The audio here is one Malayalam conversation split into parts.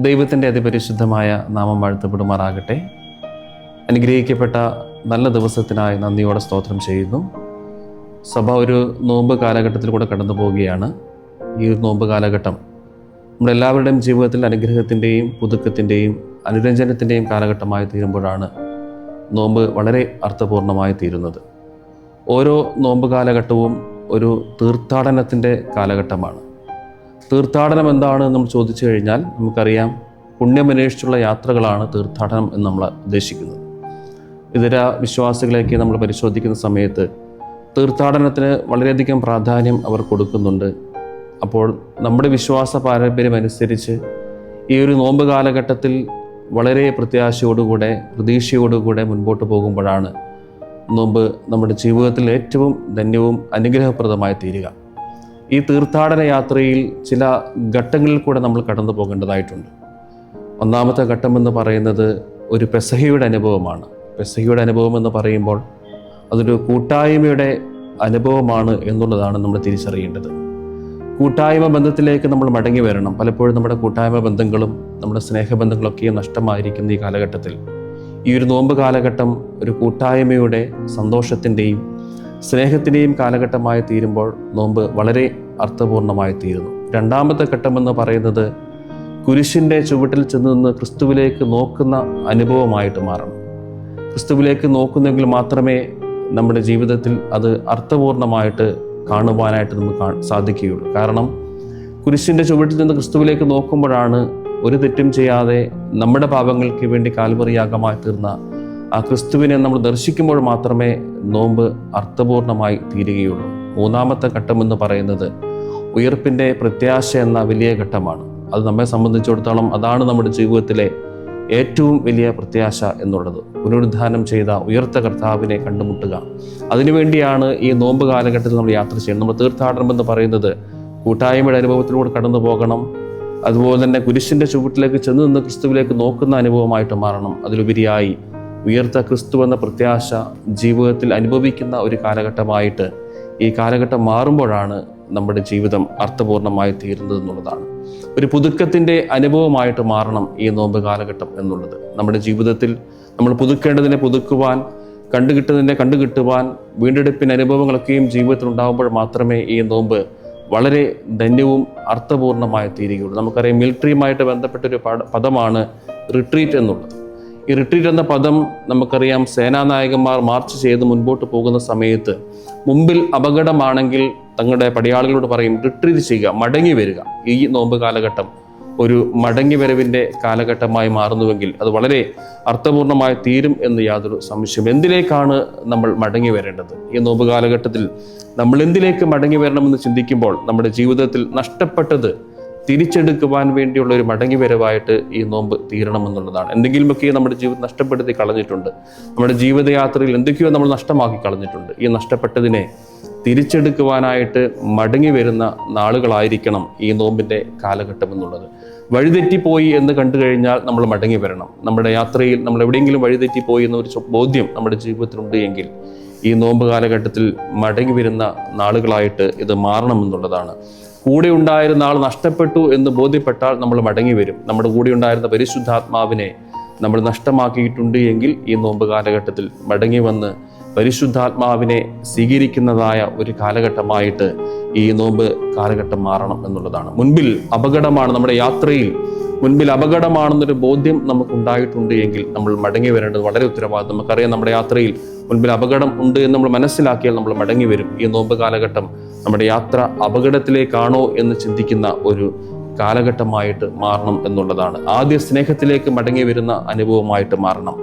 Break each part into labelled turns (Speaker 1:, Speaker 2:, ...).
Speaker 1: ദൈവത്തിൻ്റെ അതിപരിശുദ്ധമായ നാമം വാഴ്ത്തപ്പെടുമാറാകട്ടെ. അനുഗ്രഹിക്കപ്പെട്ട നല്ല ദിവസത്തിനായി നന്ദിയോടെ സ്തോത്രം ചെയ്യുന്നു. സഭ ഒരു നോമ്പ് കാലഘട്ടത്തിൽ കൂടെ കടന്നു പോവുകയാണ്. ഈ ഒരു നോമ്പ് കാലഘട്ടം നമ്മുടെ എല്ലാവരുടെയും ജീവിതത്തിൽ അനുഗ്രഹത്തിൻ്റെയും പുതുക്കത്തിൻ്റെയും അനുരഞ്ജനത്തിൻ്റെയും കാലഘട്ടമായി തീരുമ്പോഴാണ് നോമ്പ് വളരെ അർത്ഥപൂർണമായി തീരുന്നത്. ഓരോ നോമ്പ് കാലഘട്ടവും ഒരു തീർത്ഥാടനത്തിൻ്റെ കാലഘട്ടമാണ്. തീർത്ഥാടനം എന്താണ് എന്ന് നമ്മൾ ചോദിച്ചു കഴിഞ്ഞാൽ നമുക്കറിയാം, പുണ്യമന്വേഷിച്ചുള്ള യാത്രകളാണ് തീർത്ഥാടനം എന്ന് നമ്മൾ ഉദ്ദേശിക്കുന്നത്. ഇതര വിശ്വാസികളെയൊക്കെ നമ്മൾ പരിശോധിക്കുന്ന സമയത്ത് തീർത്ഥാടനത്തിന് വളരെയധികം പ്രാധാന്യം അവർ കൊടുക്കുന്നുണ്ട്. അപ്പോൾ നമ്മുടെ വിശ്വാസ പാരമ്പര്യം അനുസരിച്ച് ഈ ഒരു നോമ്പ് കാലഘട്ടത്തിൽ വളരെ പ്രത്യാശയോടുകൂടെ പ്രതീക്ഷയോടുകൂടെ മുൻപോട്ട് പോകുമ്പോഴാണ് നോമ്പ് നമ്മുടെ ജീവിതത്തിൽ ഏറ്റവും ധന്യവും അനുഗ്രഹപ്രദമായി തീരുക. ഈ തീർത്ഥാടന യാത്രയിൽ ചില ഘട്ടങ്ങളിൽ കൂടെ നമ്മൾ കടന്നു പോകേണ്ടതായിട്ടുണ്ട്. ഒന്നാമത്തെ ഘട്ടം എന്ന് പറയുന്നത് ഒരു പെസഹയുടെ അനുഭവമാണ്. പെസഹയുടെ അനുഭവം എന്ന് പറയുമ്പോൾ അതൊരു കൂട്ടായ്മയുടെ അനുഭവമാണ് എന്നുള്ളതാണ് നമ്മൾ തിരിച്ചറിയേണ്ടത്. കൂട്ടായ്മ ബന്ധത്തിലേക്ക് നമ്മൾ മടങ്ങി വരണം. പലപ്പോഴും നമ്മുടെ കൂട്ടായ്മ ബന്ധങ്ങളും നമ്മുടെ സ്നേഹബന്ധങ്ങളൊക്കെ നഷ്ടമായിരിക്കുന്ന ഈ കാലഘട്ടത്തിൽ ഈ ഒരു നോമ്പ് കാലഘട്ടം ഒരു കൂട്ടായ്മയുടെ സന്തോഷത്തിൻ്റെയും സ്നേഹത്തിൻ്റെയും കാലഘട്ടമായി തീരുമ്പോൾ നോമ്പ് വളരെ അർത്ഥപൂർണമായി തീരുന്നു. രണ്ടാമത്തെ ഘട്ടമെന്ന് പറയുന്നത് കുരിശിൻ്റെ ചുവട്ടിൽ ചെന്ന് നിന്ന് ക്രിസ്തുവിലേക്ക് നോക്കുന്ന അനുഭവമായിട്ട് മാറണം. ക്രിസ്തുവിലേക്ക് നോക്കുന്നെങ്കിൽ മാത്രമേ നമ്മുടെ ജീവിതത്തിൽ അത് അർത്ഥപൂർണമായിട്ട് കാണുവാനായിട്ട് നമുക്ക് സാധിക്കുകയുള്ളൂ. കാരണം കുരിശിൻ്റെ ചുവട്ടിൽ നിന്ന് ക്രിസ്തുവിലേക്ക് നോക്കുമ്പോഴാണ് ഒരു തെറ്റും ചെയ്യാതെ നമ്മുടെ പാപങ്ങൾക്ക് വേണ്ടി കാൽവറിയാഗമായി തീർന്ന ആ ക്രിസ്തുവിനെ നമ്മൾ ദർശിക്കുമ്പോൾ മാത്രമേ നോമ്പ് അർത്ഥപൂർണമായി തീരുകയുള്ളൂ. മൂന്നാമത്തെ ഘട്ടം എന്ന് പറയുന്നത് ഉയർപ്പിൻ്റെ പ്രത്യാശ എന്ന വലിയ ഘട്ടമാണ്. അത് നമ്മെ സംബന്ധിച്ചിടത്തോളം അതാണ് നമ്മുടെ ജീവിതത്തിലെ ഏറ്റവും വലിയ പ്രത്യാശ എന്നുള്ളത്. പുനരുദ്ധാനം ചെയ്ത ഉയർത്ത കർത്താവിനെ കണ്ടുമുട്ടുക. അതിനുവേണ്ടിയാണ് ഈ നോമ്പ് കാലഘട്ടത്തിൽ നമ്മൾ യാത്ര ചെയ്യുന്നത്. നമ്മൾ തീർത്ഥാടനം എന്ന് പറയുന്നത് കൂട്ടായ്മയുടെ അനുഭവത്തിലൂടെ കടന്നു പോകണം. അതുപോലെ തന്നെ കുരിശിൻ്റെ ചുവട്ടിലേക്ക് ചെന്ന് നിന്ന് ക്രിസ്തുവിലേക്ക് നോക്കുന്ന അനുഭവമായിട്ട് മാറണം. അതിലുപരിയായി ഉയർത്ത ക്രിസ്തു എന്ന പ്രത്യാശ ജീവിതത്തിൽ അനുഭവിക്കുന്ന ഒരു കാലഘട്ടമായിട്ട് ഈ കാലഘട്ടം മാറുമ്പോഴാണ് നമ്മുടെ ജീവിതം അർത്ഥപൂർണമായി തീരുന്നത് എന്നുള്ളതാണ്. ഒരു പുതുക്കത്തിൻ്റെ അനുഭവമായിട്ട് മാറണം ഈ നോമ്പ് കാലഘട്ടം എന്നുള്ളത്. നമ്മുടെ ജീവിതത്തിൽ നമ്മൾ പുതുക്കേണ്ടതിനെ പുതുക്കുവാൻ, കണ്ടുകിട്ടുന്നതിനെ കണ്ടുകിട്ടുവാൻ, വീണ്ടെടുപ്പിന് അനുഭവങ്ങളൊക്കെയും ജീവിതത്തിൽ ഉണ്ടാകുമ്പോൾ മാത്രമേ ഈ നോമ്പ് വളരെ ധന്യവും അർത്ഥപൂർണമായി തീരുകയുള്ളൂ. നമുക്കറിയാം, മിലിറ്ററിയുമായിട്ട് ബന്ധപ്പെട്ടൊരു പദമാണ് റിട്രീറ്റ് എന്നുള്ളത്. ഈ റിട്രീറ്റ് എന്ന പദം നമുക്കറിയാം, സേനാനായകന്മാർ മാർച്ച് ചെയ്ത് മുൻപോട്ട് പോകുന്ന സമയത്ത് മുമ്പിൽ അപകടമാണെങ്കിൽ തങ്ങളുടെ പടയാളികളോട് പറയും റിട്രീറ്റ് ചെയ്യുക, മടങ്ങി വരിക. ഈ നോമ്പ് കാലഘട്ടം ഒരു മടങ്ങി വരവിൻ്റെ കാലഘട്ടമായി മാറുന്നുവെങ്കിൽ അത് വളരെ അർത്ഥപൂർണമായി തീരും എന്ന് യാതൊരു സംശയം. എന്തിലേക്കാണ് നമ്മൾ മടങ്ങി വരേണ്ടത്? ഈ നോമ്പ് കാലഘട്ടത്തിൽ നമ്മൾ എന്തിലേക്ക് മടങ്ങി വരണമെന്ന് ചിന്തിക്കുമ്പോൾ നമ്മുടെ ജീവിതത്തിൽ നഷ്ടപ്പെട്ടത് തിരിച്ചെടുക്കുവാൻ വേണ്ടിയുള്ള ഒരു മടങ്ങി വരവായിട്ട് ഈ നോമ്പ് തീരണമെന്നുള്ളതാണ്. എന്തെങ്കിലുമൊക്കെ നമ്മുടെ ജീവിതം നഷ്ടപ്പെടുത്തി കളഞ്ഞിട്ടുണ്ട്. നമ്മുടെ ജീവിതയാത്രയിൽ എന്തൊക്കെയോ നമ്മൾ നഷ്ടമാക്കി കളഞ്ഞിട്ടുണ്ട്. ഈ നഷ്ടപ്പെട്ടതിനെ തിരിച്ചെടുക്കുവാനായിട്ട് മടങ്ങി വരുന്ന നാളുകളായിരിക്കണം ഈ നോമ്പിൻ്റെ കാലഘട്ടം എന്നുള്ളത്. വഴിതെറ്റിപ്പോയി എന്ന് കണ്ടു കഴിഞ്ഞാൽ നമ്മൾ മടങ്ങി വരണം. നമ്മുടെ യാത്രയിൽ നമ്മൾ എവിടെയെങ്കിലും വഴിതെറ്റിപ്പോയി എന്നൊരു ബോധ്യം നമ്മുടെ ജീവിതത്തിലുണ്ട് എങ്കിൽ ഈ നോമ്പ് കാലഘട്ടത്തിൽ മടങ്ങി വരുന്ന നാളുകളായിട്ട് ഇത് മാറണമെന്നുള്ളതാണ്. കൂടെ ഉണ്ടായിരുന്ന ആൾ നഷ്ടപ്പെട്ടു എന്ന് ബോധ്യപ്പെട്ടാൽ നമ്മൾ മടങ്ങി വരും. നമ്മുടെ കൂടെ ഉണ്ടായിരുന്ന പരിശുദ്ധാത്മാവിനെ നമ്മൾ നഷ്ടമാക്കിയിട്ടുണ്ട് എങ്കിൽ ഈ നോമ്പ് കാലഘട്ടത്തിൽ മടങ്ങി വന്ന് പരിശുദ്ധാത്മാവിനെ സ്വീകരിക്കുന്നതായ ഒരു കാലഘട്ടമായിട്ട് ഈ നോമ്പ് കാലഘട്ടം മാറണം എന്നുള്ളതാണ്. മുൻപിൽ അപകടമാണ്, നമ്മുടെ യാത്രയിൽ മുൻപിൽ അപകടമാണെന്നൊരു ബോധ്യം നമുക്കുണ്ടായിട്ടുണ്ട് എങ്കിൽ നമ്മൾ മടങ്ങി വരേണ്ടത് വളരെ ഉത്തരവാദിത്വം. നമുക്കറിയാം, നമ്മുടെ യാത്രയിൽ മുൻപിൽ അപകടം ഉണ്ട് എന്ന് നമ്മൾ മനസ്സിലാക്കിയാൽ നമ്മൾ മടങ്ങി വരും. ഈ നോമ്പ് കാലഘട്ടം നമ്മുടെ യാത്ര അപകടത്തിലേക്കാണോ എന്ന് ചിന്തിക്കുന്ന ഒരു കാലഘട്ടമായിട്ട് മാറണം എന്നുള്ളതാണ്. ആദ്യ സ്നേഹത്തിലേക്ക് മടങ്ങി വരുന്ന അനുഭവമായിട്ട് മാറണം.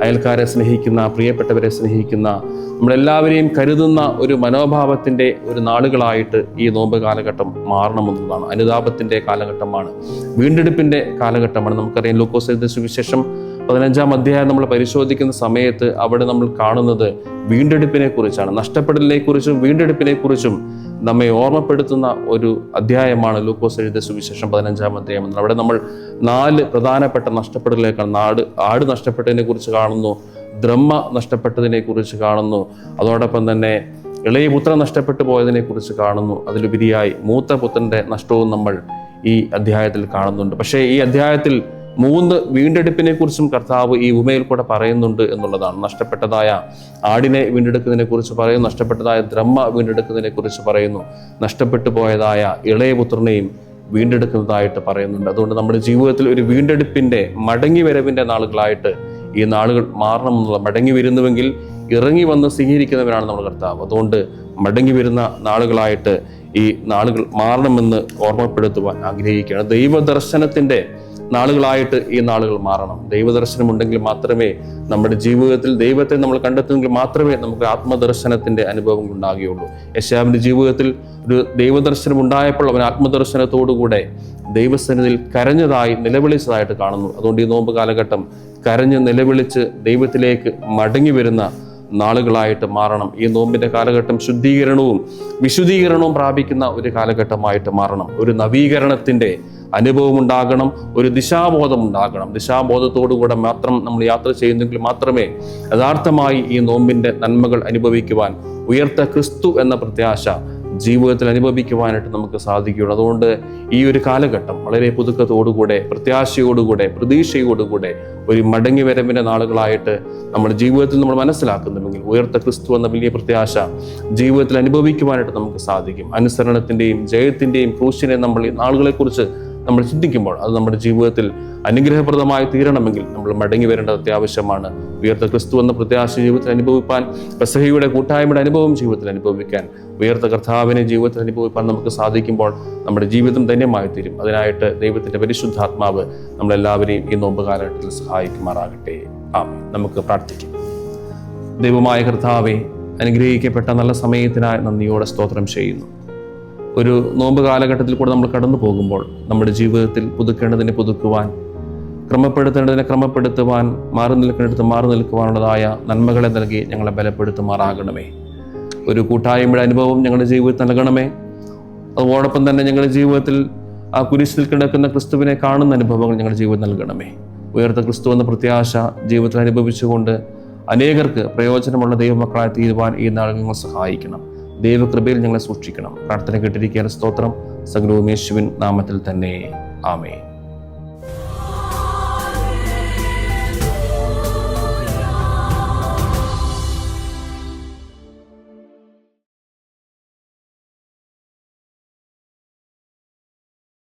Speaker 1: അയൽക്കാരെ സ്നേഹിക്കുന്ന, പ്രിയപ്പെട്ടവരെ സ്നേഹിക്കുന്ന, നമ്മളെല്ലാവരെയും കരുതുന്ന ഒരു മനോഭാവത്തിൻ്റെ ഒരു നാളുകളായിട്ട് ഈ നോമ്പ് കാലഘട്ടം മാറണമെന്നുള്ളതാണ്. അനുതാപത്തിൻ്റെ കാലഘട്ടമാണ്, വീണ്ടെടുപ്പിൻ്റെ കാലഘട്ടമാണ്. നമുക്കറിയാം, ലൂക്കോസ് എഴുതിയ സുവിശേഷം 15-ാം അധ്യായം നമ്മൾ പരിശോധിക്കുന്ന സമയത്ത് അവിടെ നമ്മൾ കാണുന്നത് വീണ്ടെടുപ്പിനെ കുറിച്ചാണ്. നഷ്ടപ്പെടലിനെ കുറിച്ചും വീണ്ടെടുപ്പിനെ കുറിച്ചും നമ്മെ ഓർമ്മപ്പെടുത്തുന്ന ഒരു അധ്യായമാണ് ലൂക്കോസ് എഴുതിയ സുവിശേഷം 15-ാം അധ്യായം. അവിടെ നമ്മൾ 4 പ്രധാനപ്പെട്ട നഷ്ടപ്പെടലിലേക്കാണ്. ആട് നഷ്ടപ്പെട്ടതിനെ കുറിച്ച് കാണുന്നു, ദ്രഹ്മ നഷ്ടപ്പെട്ടതിനെ കുറിച്ച് കാണുന്നു, അതോടൊപ്പം തന്നെ ഇളയ പുത്രൻ നഷ്ടപ്പെട്ടു പോയതിനെ കുറിച്ച് കാണുന്നു. അതിലുപരിയായി മൂത്ത പുത്രൻ്റെ നഷ്ടവും നമ്മൾ ഈ അധ്യായത്തിൽ കാണുന്നുണ്ട്. പക്ഷേ ഈ അധ്യായത്തിൽ 3 വീണ്ടെടുപ്പിനെ കുറിച്ചും കർത്താവ് ഈ ഉപമയിൽ കൂടെ പറയുന്നുണ്ട് എന്നുള്ളതാണ്. നഷ്ടപ്പെട്ടതായ ആടിനെ വീണ്ടെടുക്കുന്നതിനെ കുറിച്ച് പറയുന്നു, നഷ്ടപ്പെട്ടതായ ദ്രഹ്മ വീണ്ടെടുക്കുന്നതിനെ കുറിച്ച് പറയുന്നു, നഷ്ടപ്പെട്ടു പോയതായ ഇളയപുത്രനെയും വീണ്ടെടുക്കുന്നതായിട്ട് പറയുന്നുണ്ട്. അതുകൊണ്ട് നമ്മുടെ ജീവിതത്തിൽ ഒരു വീണ്ടെടുപ്പിന്റെ മടങ്ങി വരവിന്റെ നാളുകളായിട്ട് ഈ നാളുകൾ മാറണമെന്നുള്ള, മടങ്ങി വരുന്നുവെങ്കിൽ ഇറങ്ങി വന്ന് സ്വീകരിക്കുന്നവരാണ് നമ്മുടെ കർത്താവ്. അതുകൊണ്ട് മടങ്ങി വരുന്ന നാളുകളായിട്ട് ഈ നാളുകൾ മാറണമെന്ന് ഓർമ്മപ്പെടുത്തുവാൻ ആഗ്രഹിക്കുകയാണ്. ദൈവദർശനത്തിന്റെ നാളുകളായിട്ട് ഈ നാളുകൾ മാറണം. ദൈവദർശനം ഉണ്ടെങ്കിൽ മാത്രമേ നമ്മുടെ ജീവിതത്തിൽ ദൈവത്തെ നമ്മൾ കണ്ടെത്തുമെങ്കിൽ മാത്രമേ നമുക്ക് ആത്മദർശനത്തിന്റെ അനുഭവം ഉണ്ടാകുകയുള്ളൂ. യെശയ്യാവിന്റെ ജീവിതത്തിൽ ഒരു ദൈവദർശനം ഉണ്ടായപ്പോൾ അവൻ ആത്മദർശനത്തോടുകൂടെ ദൈവസന്നിധിയിൽ കരഞ്ഞതായി, നിലവിളിച്ചതായിട്ട് കാണുന്നു. അതുകൊണ്ട് ഈ നോമ്പ് കാലഘട്ടം കരഞ്ഞ് നിലവിളിച്ച് ദൈവത്തിലേക്ക് മടങ്ങി വരുന്ന നാളുകളായിട്ട് മാറണം. ഈ നോമ്പിന്റെ കാലഘട്ടം ശുദ്ധീകരണവും വിശുദ്ധീകരണവും പ്രാപിക്കുന്ന ഒരു കാലഘട്ടമായിട്ട് മാറണം. ഒരു നവീകരണത്തിന്റെ അനുഭവം ഉണ്ടാകണം, ഒരു ദിശാബോധം ഉണ്ടാകണം. ദിശാബോധത്തോടുകൂടെ മാത്രം നമ്മൾ യാത്ര ചെയ്യുന്നെങ്കിൽ മാത്രമേ യഥാർത്ഥമായി ഈ നോമ്പിന്റെ നന്മകൾ അനുഭവിക്കുവാൻ, ഉയർത്ത ക്രിസ്തു എന്ന പ്രത്യാശ ജീവിതത്തിൽ അനുഭവിക്കുവാനായിട്ട് നമുക്ക് സാധിക്കുകയുള്ളൂ. അതുകൊണ്ട് ഈ ഒരു കാലഘട്ടം വളരെ പുതുക്കത്തോടുകൂടെ, പ്രത്യാശയോടുകൂടെ, പ്രതീക്ഷയോടുകൂടെ ഒരു മടങ്ങി വരവിന്റെ നാളുകളായിട്ട് നമ്മുടെ ജീവിതത്തിൽ നമ്മൾ മനസ്സിലാക്കുന്നുവെങ്കിൽ ഉയർത്ത ക്രിസ്തു എന്ന വലിയ പ്രത്യാശ ജീവിതത്തിൽ അനുഭവിക്കുവാനായിട്ട് നമുക്ക് സാധിക്കും. അനുസരണത്തിന്റെയും ജയത്തിന്റെയും ക്രൂശിനെ നമ്മൾ ഈ നാളുകളെക്കുറിച്ച് നമ്മൾ ചിന്തിക്കുമ്പോൾ അത് നമ്മുടെ ജീവിതത്തിൽ അനുഗ്രഹപ്രദമായി തീരണമെങ്കിൽ നമ്മൾ മടങ്ങി വരേണ്ടത് അത്യാവശ്യമാണ്. ഉയർത്ത ക്രിസ്തു എന്ന പ്രത്യാശ ജീവിതത്തിൽ അനുഭവിപ്പാൻ, പെസഹയുടെ കൂട്ടായ്മയുടെ അനുഭവം ജീവിതത്തിൽ അനുഭവിക്കാൻ, ഉയർത്ത കർത്താവിനെ ജീവിതത്തിൽ അനുഭവിപ്പാൻ നമുക്ക് സാധിക്കുമ്പോൾ നമ്മുടെ ജീവിതം ധന്യമായി തീരും. അതിനായിട്ട് ദൈവത്തിന്റെ പരിശുദ്ധാത്മാവ് നമ്മളെല്ലാവരെയും ഈ നോമ്പ് കാലഘട്ടത്തിൽ സഹായിക്കുമാറാകട്ടെ. ആമേൻ. നമുക്ക് പ്രാർത്ഥിക്കാം. ദൈവമായ കർത്താവെ, അനുഗ്രഹിക്കപ്പെട്ട നല്ല സമയത്തിനായി നന്ദിയോടെ സ്തോത്രം ചെയ്യുന്നു. ഒരു നോമ്പ് കാലഘട്ടത്തിൽ കൂടെ നമ്മൾ കടന്നു പോകുമ്പോൾ നമ്മുടെ ജീവിതത്തിൽ പുതുക്കേണ്ടതിനെ പുതുക്കുവാൻ, ക്രമപ്പെടുത്തേണ്ടതിനെ ക്രമപ്പെടുത്തുവാൻ, മാറി നിൽക്കേണ്ടത് മാറി നിൽക്കുവാനുള്ളതായ നന്മകളെ നൽകി ഞങ്ങളെ ബലപ്പെടുത്തുമാറാകണമേ. ഒരു കൂട്ടായ്മയുടെ അനുഭവം ഞങ്ങളുടെ ജീവിതത്തിൽ നൽകണമേ. അതോടൊപ്പം തന്നെ ഞങ്ങളുടെ ജീവിതത്തിൽ ആ കുരിശിൽ കിടക്കുന്ന ക്രിസ്തുവിനെ കാണുന്ന അനുഭവങ്ങൾ ഞങ്ങളുടെ ജീവിതത്തിൽ നൽകണമേ. ഉയർത്ത ക്രിസ്തു എന്ന പ്രത്യാശ ജീവിതത്തിൽ അനുഭവിച്ചുകൊണ്ട് അനേകർക്ക് പ്രയോജനമുള്ള ദൈവമക്കളായി തീരുവാൻ ഈ നാൾ ഞങ്ങൾ സഹായിക്കണം. ദൈവകൃപയിൽ ഞങ്ങളെ സൂക്ഷിക്കണം. പ്രാർത്ഥന കേട്ടിരിക്കാൻ സ്തോത്രം. സകലവും യേശുവിൻ നാമത്തിൽ തന്നെ. ആമേൻ.